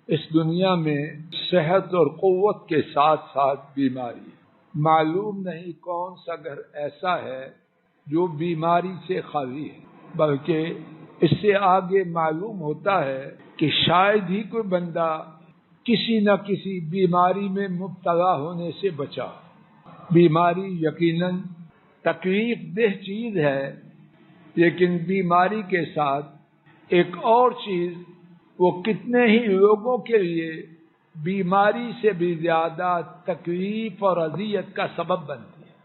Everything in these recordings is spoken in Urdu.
اس دنیا میں صحت اور قوت کے ساتھ ساتھ بیماری ہے۔ معلوم نہیں کون سا گھر ایسا ہے جو بیماری سے خالی ہے، بلکہ اس سے آگے معلوم ہوتا ہے کہ شاید ہی کوئی بندہ کسی نہ کسی بیماری میں مبتلا ہونے سے بچا۔ بیماری یقیناً تکلیف دہ چیز ہے، لیکن بیماری کے ساتھ ایک اور چیز وہ کتنے ہی لوگوں کے لیے بیماری سے بھی زیادہ تکلیف اور اذیت کا سبب بنتی ہے،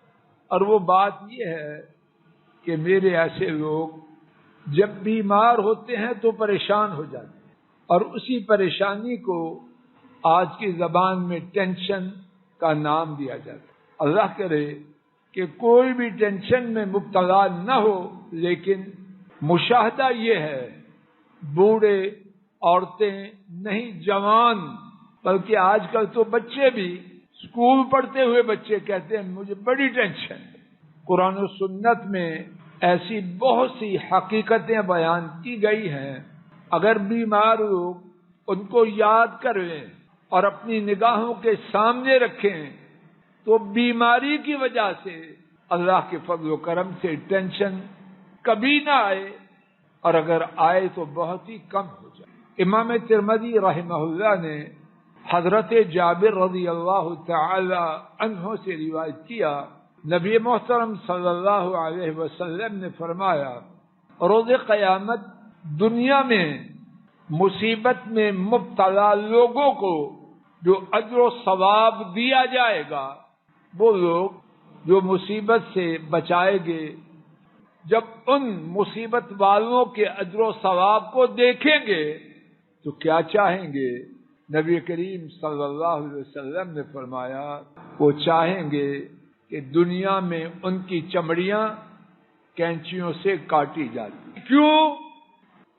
اور وہ بات یہ ہے کہ میرے ایسے لوگ جب بیمار ہوتے ہیں تو پریشان ہو جاتے ہیں، اور اسی پریشانی کو آج کی زبان میں ٹینشن کا نام دیا جاتا ہے۔ اللہ کرے کہ کوئی بھی ٹینشن میں مبتلا نہ ہو، لیکن مشاہدہ یہ ہے بوڑھے، عورتیں نہیں، جوان، بلکہ آج کل تو بچے بھی، اسکول پڑھتے ہوئے بچے کہتے ہیں مجھے بڑی ٹینشن ہے۔ قرآن و سنت میں ایسی بہت سی حقیقتیں بیان کی گئی ہیں، اگر بیمار لوگ ان کو یاد کر لیں اور اپنی نگاہوں کے سامنے رکھیں تو بیماری کی وجہ سے اللہ کے فضل و کرم سے ٹینشن کبھی نہ آئے، اور اگر آئے تو بہت ہی کم ہو جائے۔ امام ترمذی رحمہ اللہ نے حضرت جابر رضی اللہ تعالی عنہ سے روایت کیا، نبی محترم صلی اللہ علیہ وسلم نے فرمایا، روز قیامت دنیا میں مصیبت میں مبتلا لوگوں کو جو اجر و ثواب دیا جائے گا، وہ لوگ جو مصیبت سے بچائے گے جب ان مصیبت والوں کے اجر و ثواب کو دیکھیں گے تو کیا چاہیں گے؟ نبی کریم صلی اللہ علیہ وسلم نے فرمایا وہ چاہیں گے کہ دنیا میں ان کی چمڑیاں کینچیوں سے کاٹی جاتی۔ کیوں؟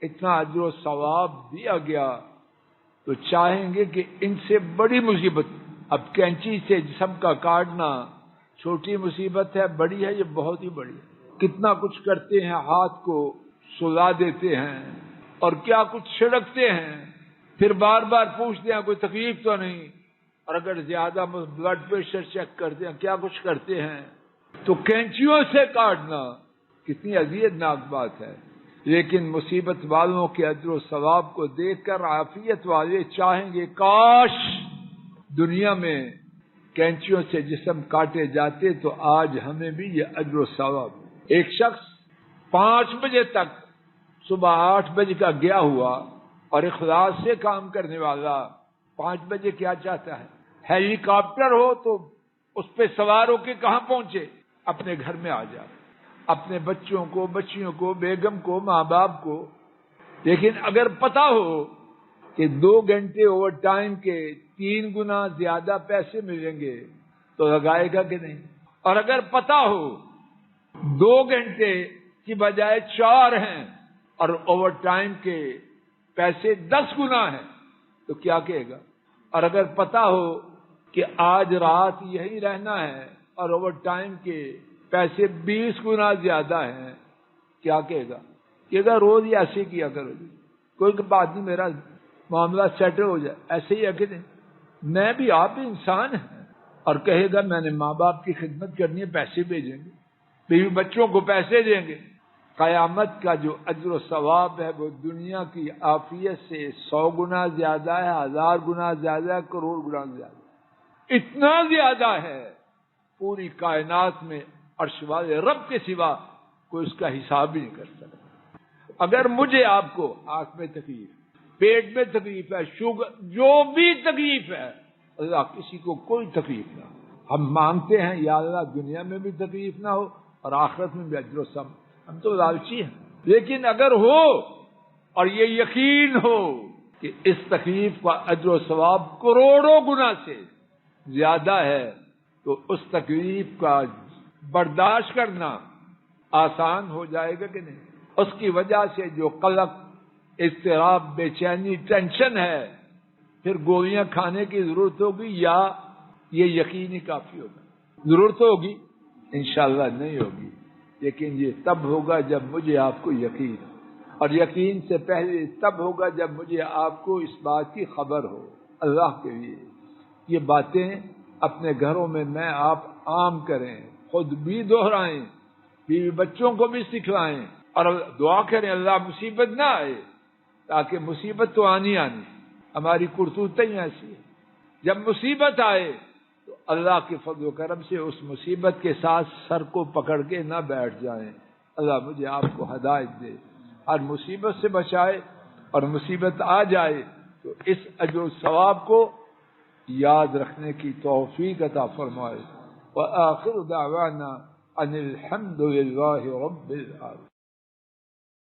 اتنا اجر و ثواب دیا گیا تو چاہیں گے کہ ان سے بڑی مصیبت، اب کینچی سے جسم کا کاٹنا چھوٹی مصیبت ہے، بڑی ہے، یہ بہت ہی بڑی ہے۔ کتنا کچھ کرتے ہیں، ہاتھ کو سلا دیتے ہیں اور کیا کچھ چھڑکتے ہیں، پھر بار بار پوچھتے ہیں کوئی تکلیف تو نہیں، اور اگر زیادہ بلڈ پریشر چیک کرتے ہیں، کیا کچھ کرتے ہیں۔ تو کینچیوں سے کاٹنا کتنی اذیت ناک بات ہے، لیکن مصیبت والوں کے اجر و ثواب کو دیکھ کر عافیت والے چاہیں گے کاش دنیا میں کینچیوں سے جسم کاٹے جاتے تو آج ہمیں بھی یہ اجر و ثواب۔ ایک شخص 5 بجے تک صبح 8 بجے کا گیا ہوا اور اخلاص سے کام کرنے والا 5 بجے کیا چاہتا ہے؟ ہیلی کاپٹر ہو تو اس پہ سوار ہو کے کہاں پہنچے؟ اپنے گھر میں آ جائے، اپنے بچوں کو، بچیوں کو، بیگم کو، ماں باپ کو۔ لیکن اگر پتا ہو کہ 2 گھنٹے اوور ٹائم کے 3 گنا زیادہ پیسے ملیں گے تو لگائے گا کہ نہیں؟ اور اگر پتا ہو 2 گھنٹے کی بجائے 4 ہیں اور اوور ٹائم کے پیسے 10 گنا ہیں تو کیا کہے گا؟ اور اگر پتا ہو کہ آج رات یہی رہنا ہے اور اوور ٹائم کے پیسے 20 گنا زیادہ ہیں، کیا کہے گا؟ کہے گا روز ہی ایسے کیا کرو جی، کوئی بات نہیں، میرا معاملہ سیٹل ہو جائے، ایسے ہی ہے کہ نہیں؟ میں بھی، آپ بھی انسان ہیں۔ اور کہے گا میں نے ماں باپ کی خدمت کرنی ہے، پیسے بھیجیں گے، بیوی بچوں کو پیسے دیں گے۔ قیامت کا جو اجر و ثواب ہے وہ دنیا کی عافیت سے 100 گنا زیادہ ہے، 1000 گنا زیادہ ہے، کروڑ گنا زیادہ ہے۔ اتنا زیادہ ہے پوری کائنات میں عرش والے رب کے سوا کوئی اس کا حساب ہی نہیں کر سکتا۔ اگر مجھے آپ کو آنکھ میں تکلیف، پیٹ میں تکلیف ہے، شوگر، جو بھی تکلیف ہے، اللہ کسی کو کوئی تکلیف نہ ہو، ہم مانگتے ہیں یا اللہ دنیا میں بھی تکلیف نہ ہو اور آخرت میں بھی اجر و ثواب۔ ہم تو لالچی ہیں، لیکن اگر ہو اور یہ یقین ہو کہ اس تکلیف کا اجر و ثواب کروڑوں گنا سے زیادہ ہے تو اس تکلیف کا برداشت کرنا آسان ہو جائے گا کہ نہیں؟ اس کی وجہ سے جو قلق، اضطراب، بے چینی، ٹینشن ہے، پھر گولیاں کھانے کی ضرورت ہوگی یا یہ یقین ہی کافی ہوگا؟ ضرورت ہوگی؟ انشاءاللہ نہیں ہوگی، لیکن یہ تب ہوگا جب مجھے آپ کو یقین ہو۔ اور یقین سے پہلے تب ہوگا جب مجھے آپ کو اس بات کی خبر ہو۔ اللہ کے لیے یہ باتیں اپنے گھروں میں آپ عام کریں، خود بھی دہرائیں، بیوی بچوں کو بھی سکھلائیں، اور دعا کریں اللہ مصیبت نہ آئے، تاکہ مصیبت تو آنی ہماری کرتوتیں ایسی ہے، جب مصیبت آئے تو اللہ کے فضل و کرم سے اس مصیبت کے ساتھ سر کو پکڑ کے نہ بیٹھ جائیں۔ اللہ مجھے آپ کو ہدایت دے، ہر مصیبت سے بچائے، اور مصیبت آ جائے تو اس اجر و ثواب کو یاد رکھنے کی توفیق عطا فرمائے۔ وآخر دعوانا ان الحمد للہ رب العالمین۔